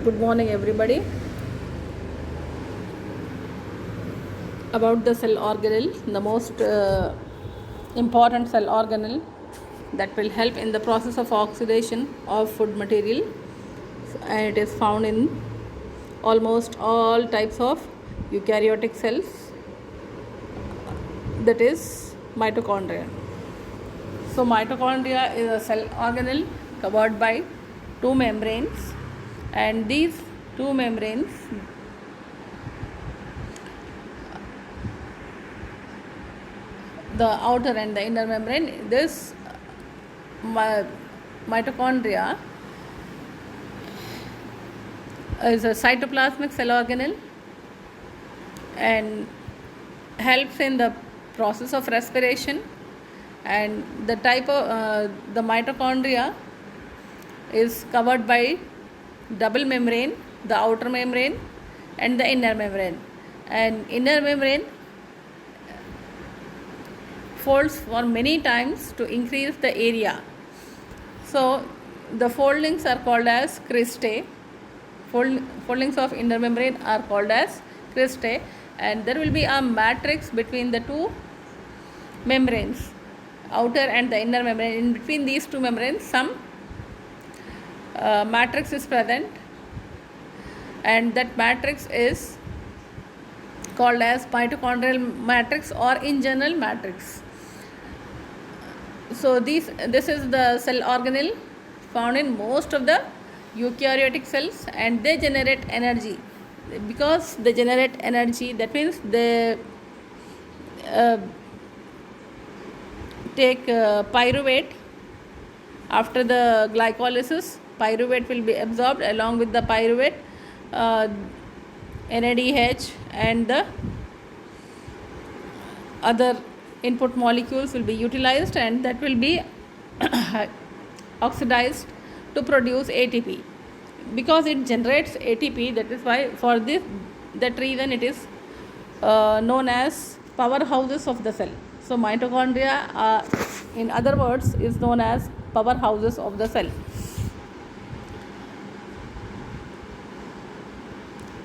Good morning, everybody. About the cell organelle, the most important cell organelle that will help in the process of oxidation of food material, and it is found in almost all types of eukaryotic cells, that is mitochondria. So, mitochondria is a cell organelle covered by two membranes, and these two membranes, the outer and the inner membrane, this mitochondria is a cytoplasmic cell organelle and helps in the process of respiration. And the type of the mitochondria is covered by double membrane, the outer membrane and the inner membrane. And inner membrane folds for many times to increase the area. So the foldings are called as cristae. Foldings of inner membrane are called as cristae, and there will be a matrix between the two membranes, outer and the inner membrane. In between these two membranes, some matrix is present, and that matrix is called as mitochondrial matrix, or in general matrix. So this is the cell organelle found in most of the eukaryotic cells, and they generate energy. Because they generate energy, that means they take pyruvate. After the glycolysis, pyruvate will be absorbed. Along with the pyruvate, NADH and the other input molecules will be utilized, and that will be oxidized to produce ATP. Because it generates ATP, that is why for that reason it is known as powerhouses of the cell. So mitochondria, in other words, is known as powerhouses of the cell.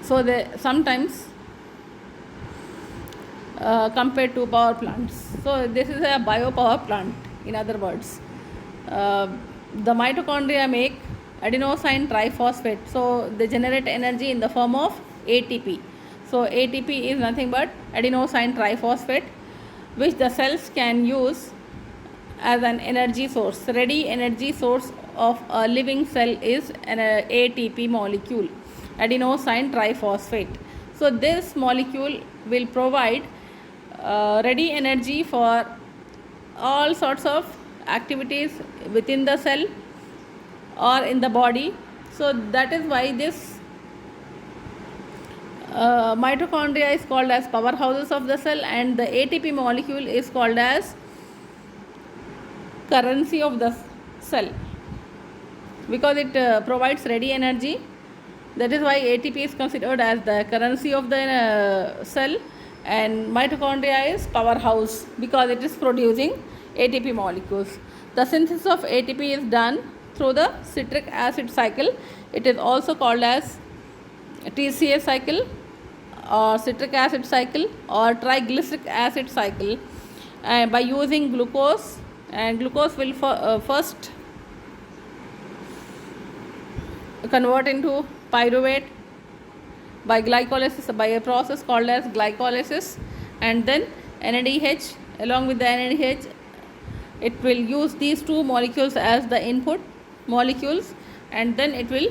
So they sometimes compared to power plants. So this is a biopower plant, in other words. The mitochondria make adenosine triphosphate. So they generate energy in the form of ATP. So ATP is nothing but adenosine triphosphate, which the cells can use as an energy source. Ready energy source of a living cell is an ATP molecule, adenosine triphosphate. So this molecule will provide ready energy for all sorts of activities within the cell or in the body. So that is why this mitochondria is called as powerhouses of the cell, and the ATP molecule is called as currency of the cell, because it provides ready energy. That is why ATP is considered as the currency of the cell, and mitochondria is powerhouse because it is producing ATP molecules. The synthesis of ATP is done through the citric acid cycle. It is also called as TCA cycle, or citric acid cycle, or triglyceric acid cycle, by using glucose. And glucose will first convert into pyruvate by glycolysis, by a process called as glycolysis, and then NADH. Along with the NADH, it will use these two molecules as the input molecules, and then it will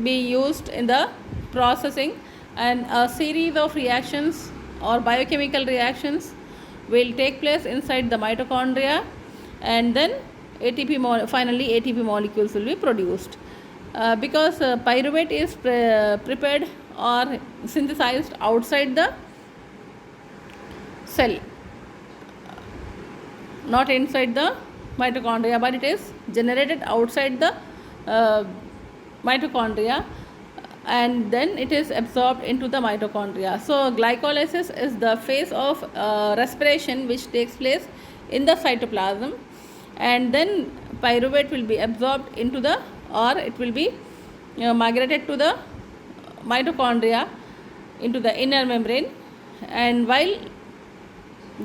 be used in the processing, and a series of reactions or biochemical reactions will take place inside the mitochondria, and then finally ATP molecules will be produced. Because pyruvate is prepared or synthesized outside the cell, not inside the mitochondria, but it is generated outside the mitochondria, and then it is absorbed into the mitochondria. So glycolysis is the phase of respiration which takes place in the cytoplasm, and then pyruvate will be absorbed into the, or it will be migrated to the mitochondria into the inner membrane, and while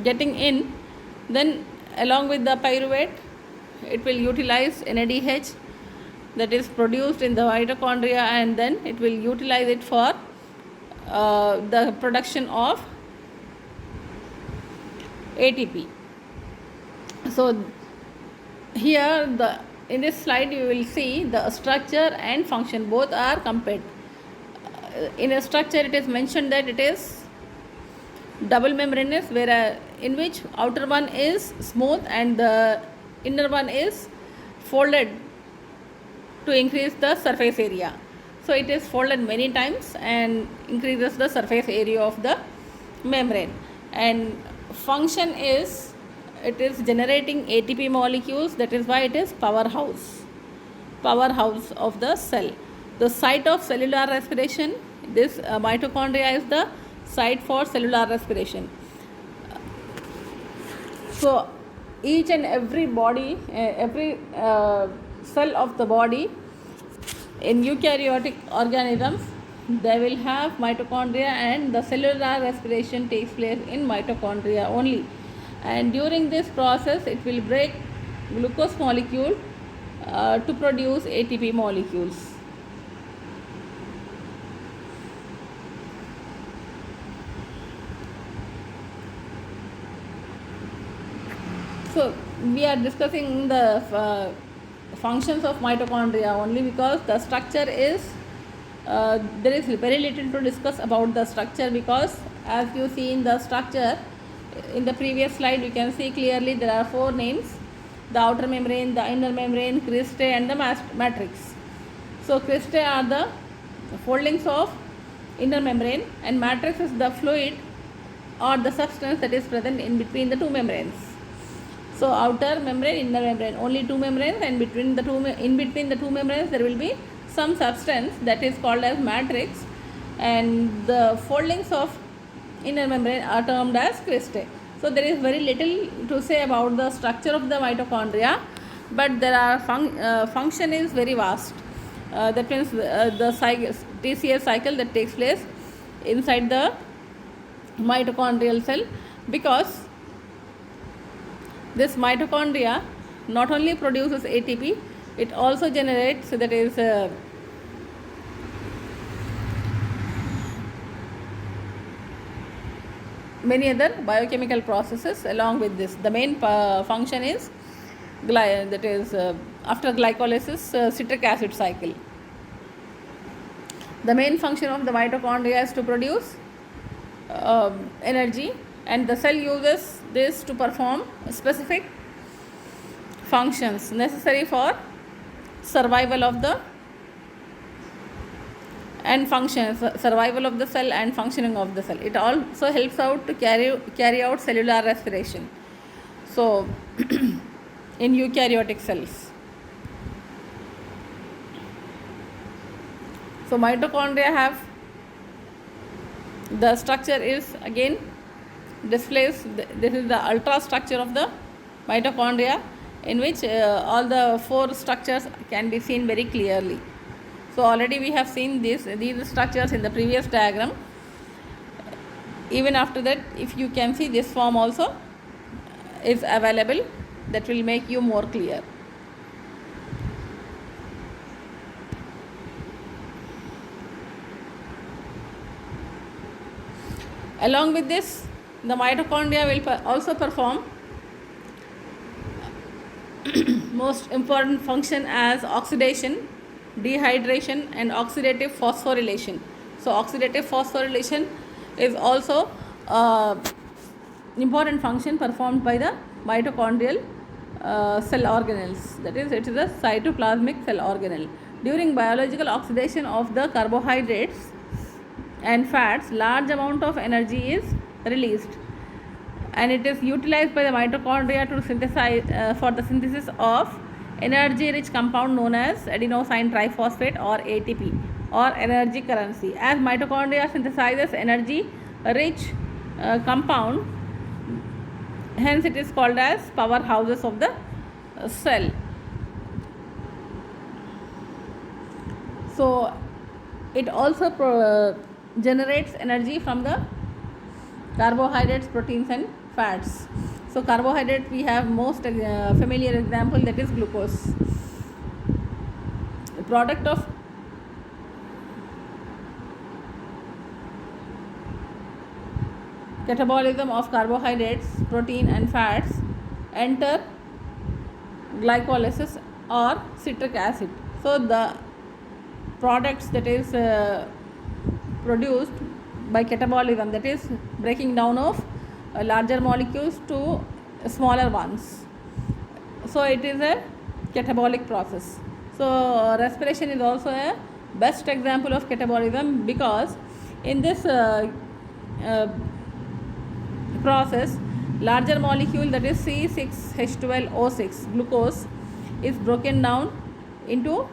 getting in, then along with the pyruvate, it will utilize NADH that is produced in the mitochondria, and then it will utilize it for the production of ATP. So here in this slide you will see the structure and function both are compared. In a structure it is mentioned that it is double membranous, where in which outer one is smooth and the inner one is folded to increase the surface area. So it is folded many times and increases the surface area of the membrane. And function is, it is generating ATP molecules, that is why it is powerhouse of the cell. The site of cellular respiration, this mitochondria is the site for cellular respiration. So each and every body, every cell of the body in eukaryotic organisms, they will have mitochondria, and the cellular respiration takes place in mitochondria only. And during this process it will break glucose molecule to produce ATP molecules. So we are discussing the functions of mitochondria only because the structure is there is very little to discuss about the structure, because as you see in the structure in the previous slide, you can see clearly there are 4 names: the outer membrane, the inner membrane, cristae and the matrix. So cristae are the foldings of inner membrane, and matrix is the fluid or the substance that is present in between the two membranes. So outer membrane, inner membrane, only 2 membranes, and in between the two membranes there will be some substance that is called as matrix, and the foldings of inner membrane are termed as cristae. So there is very little to say about the structure of the mitochondria, but there are function is very vast. That means the TCA cycle that takes place inside the mitochondrial cell, because this mitochondria not only produces ATP, it also generates, that is many other biochemical processes along with this. The main function is that is after glycolysis citric acid cycle. The main function of the mitochondria is to produce energy, and the cell uses this to perform specific functions necessary for survival of the survival of the cell and functioning of the cell. It also helps out to carry out cellular respiration. So in eukaryotic cells. So mitochondria have, the structure is again displays, this is the ultra structure of the mitochondria, in which all the 4 structures can be seen very clearly. So already we have seen these structures in the previous diagram. Even after that, if you can see, this form also is available, that will make you more clear. Along with this, the mitochondria will also perform most important function as oxidation, dehydration and oxidative phosphorylation. So oxidative phosphorylation is also important function performed by the mitochondrial cell organelles, that is, it is a cytoplasmic cell organelle. During biological oxidation of the carbohydrates and fats, large amount of energy is released, and it is utilized by the mitochondria to synthesize for the synthesis of energy rich compound known as adenosine triphosphate or ATP or energy currency. As mitochondria synthesizes energy rich compound, hence it is called as powerhouses of the cell. So it also generates energy from the carbohydrates, proteins and fats. So carbohydrate, we have most familiar example, that is glucose. The product of catabolism of carbohydrates, protein and fats enter glycolysis or citric acid. So the products that is produced by catabolism, that is breaking down of larger molecules to smaller ones, so it is a catabolic process. So respiration is also a best example of catabolism, because in this process, larger molecule, that is C6H12O6 glucose, is broken down into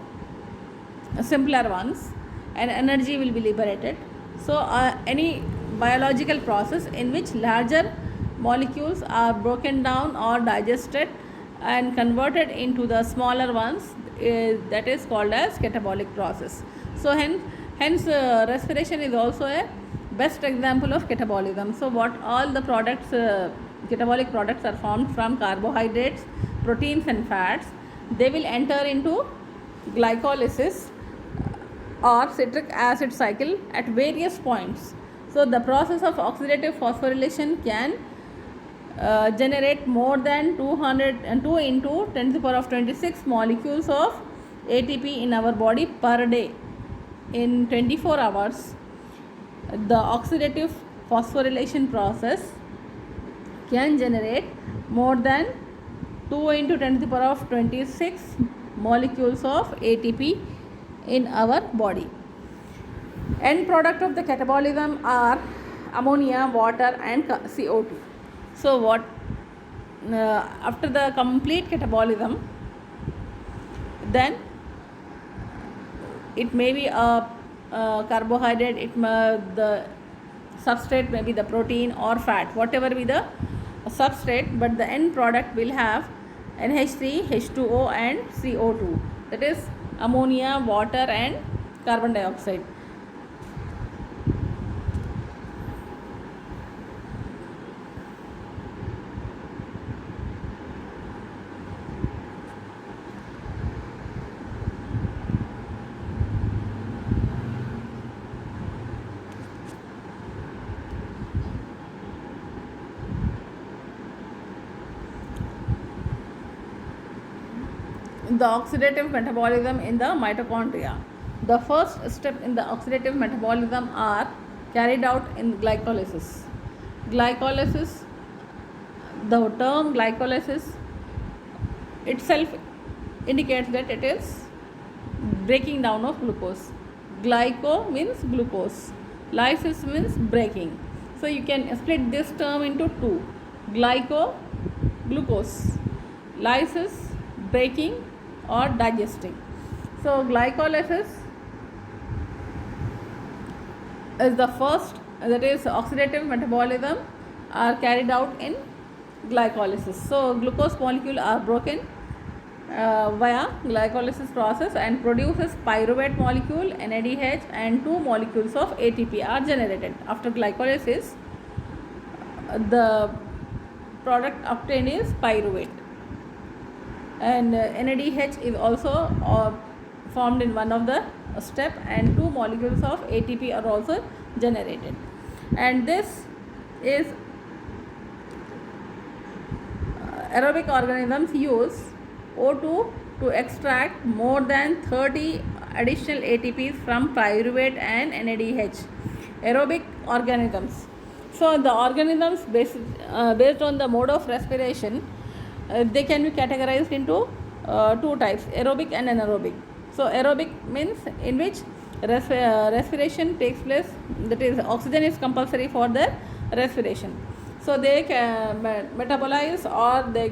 simpler ones and energy will be liberated. So any biological process in which larger molecules are broken down or digested and converted into the smaller ones, that is called as catabolic process. So hence respiration is also a best example of catabolism. So what all the products, catabolic products, are formed from carbohydrates, proteins and fats. They will enter into glycolysis or citric acid cycle at various points. So the process of oxidative phosphorylation can generate more than 202 into 10 to the power of 26 molecules of ATP in our body per day. In 24 hours, the oxidative phosphorylation process can generate more than 2 into 10 to the power of 26 molecules of ATP in our body. End product of the catabolism are ammonia, water and CO2. So what after the complete catabolism, then it may be a carbohydrate, the substrate may be the protein or fat, whatever be the substrate, but the end product will have NH3, H2O and CO2, that is ammonia, water and carbon dioxide. The oxidative metabolism in the mitochondria. The first step in the oxidative metabolism are carried out in glycolysis. Glycolysis, the term glycolysis itself indicates that it is breaking down of glucose. Glyco means glucose, lysis means breaking. So you can split this term into two: glyco, glucose, lysis, breaking or digesting. So glycolysis is the first, that is oxidative metabolism are carried out in glycolysis. So glucose molecule are broken via glycolysis process and produces pyruvate molecule, NADH, and 2 molecules of ATP are generated. After glycolysis, the product obtained is pyruvate, and NADH is also formed in one of the step, and 2 molecules of ATP are also generated. And this is aerobic organisms use O2 to extract more than 30 additional ATPs from pyruvate and NADH. Aerobic organisms. So the organisms based on the mode of respiration, they can be categorized into 2 types: aerobic and anaerobic. So aerobic means in which respiration takes place, that is oxygen is compulsory for the respiration. So they metabolize, or the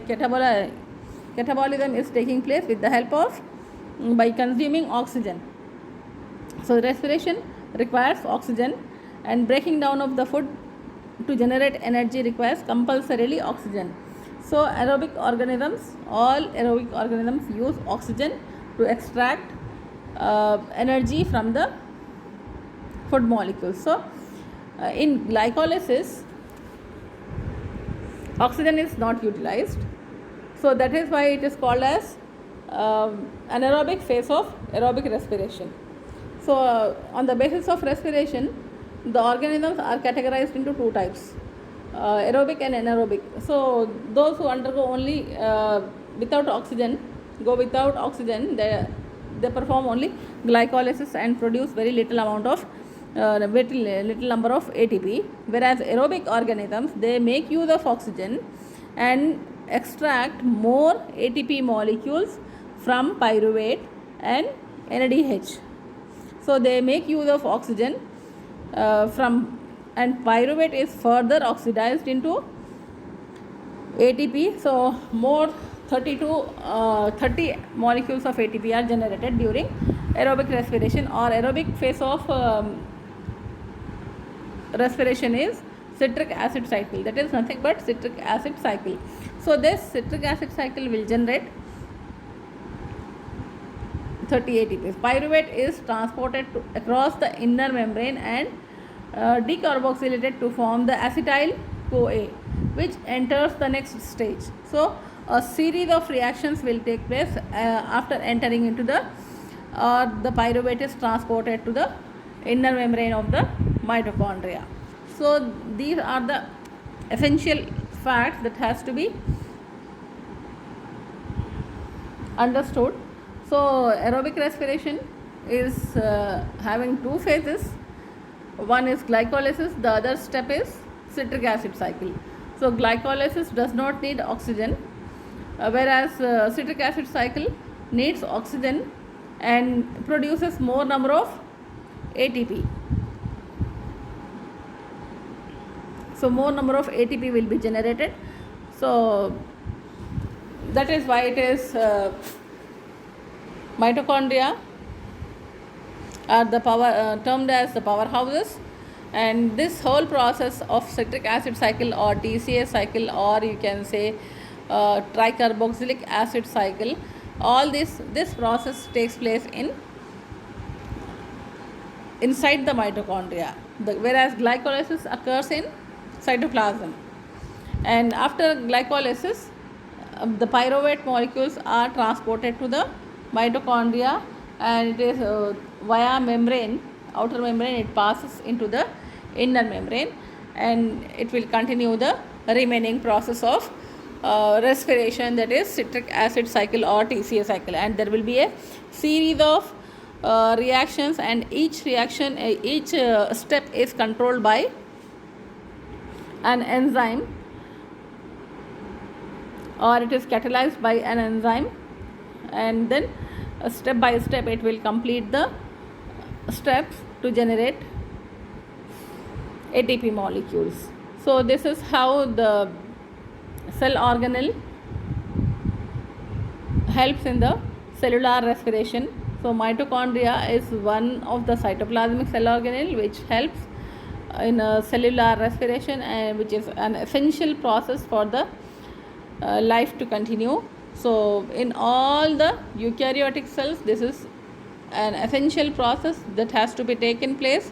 catabolism is taking place with the help of by consuming oxygen. So respiration requires oxygen, and breaking down of the food to generate energy requires compulsorily oxygen. So aerobic organisms, all aerobic organisms use oxygen to extract energy from the food molecules. So in glycolysis, oxygen is not utilized, so that is why it is called as anaerobic phase of aerobic respiration. So on the basis of respiration, the organisms are categorized into two types, aerobic and anaerobic. So those who undergo only without oxygen, they perform only glycolysis and produce very little amount of little number of ATP, whereas aerobic organisms, they make use of oxygen and extract more ATP molecules from pyruvate and NADH. So they make use of oxygen and pyruvate is further oxidized into ATP. So more 30 molecules of ATP are generated during aerobic respiration, or aerobic phase of respiration is citric acid cycle. That is nothing but citric acid cycle. So this citric acid cycle will generate 30 ATPs. Pyruvate is transported across the inner membrane and decarboxylated to form the acetyl CoA, which enters the next stage. So a series of reactions will take place after entering into the pyruvate is transported to the inner membrane of the mitochondria. So these are the essential facts that has to be understood. So aerobic respiration is having two phases. One is glycolysis, the other step is citric acid cycle. So glycolysis does not need oxygen, whereas citric acid cycle needs oxygen and produces more number of ATP. So more number of ATP will be generated. So that is why it is mitochondria are the termed as the powerhouses, and this whole process of citric acid cycle or TCA cycle, or you can say tricarboxylic acid cycle, all this process takes place inside the mitochondria, whereas glycolysis occurs in cytoplasm. And after glycolysis, the pyruvate molecules are transported to the mitochondria, and it is via membrane, outer membrane, it passes into the inner membrane, and it will continue the remaining process of respiration, that is citric acid cycle or TCA cycle. And there will be a series of reactions, and each step is controlled by an enzyme, or it is catalyzed by an enzyme, and then step by step it will complete the steps to generate ATP molecules. So this is how the cell organelle helps in the cellular respiration. So mitochondria is one of the cytoplasmic cell organelle which helps in cellular respiration, and which is an essential process for the life to continue. So in all the eukaryotic cells, this is an essential process that has to be taken place,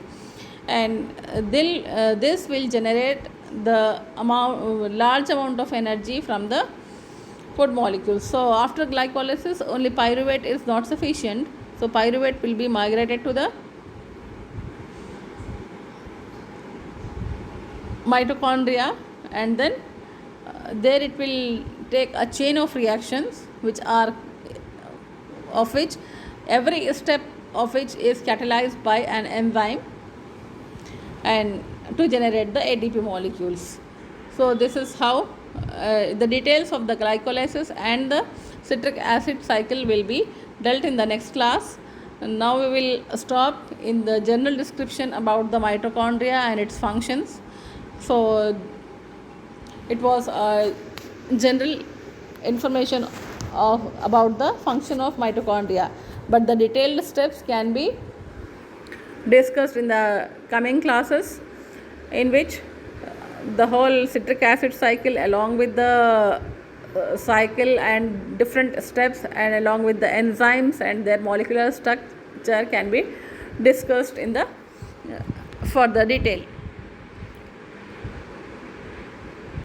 and this will generate the large amount of energy from the food molecules. So after glycolysis, only pyruvate is not sufficient, so pyruvate will be migrated to the mitochondria, and then there it will take a chain of reactions, which every step of which is catalyzed by an enzyme, and to generate the ATP molecules. So this is how the details of the glycolysis and the citric acid cycle will be dealt in the next class. And now we will stop in the general description about the mitochondria and its functions. So it was general information about the function of mitochondria, but the detailed steps can be discussed in the coming classes, in which the whole citric acid cycle along with the cycle and different steps, and along with the enzymes and their molecular structure, can be discussed in the for the detail.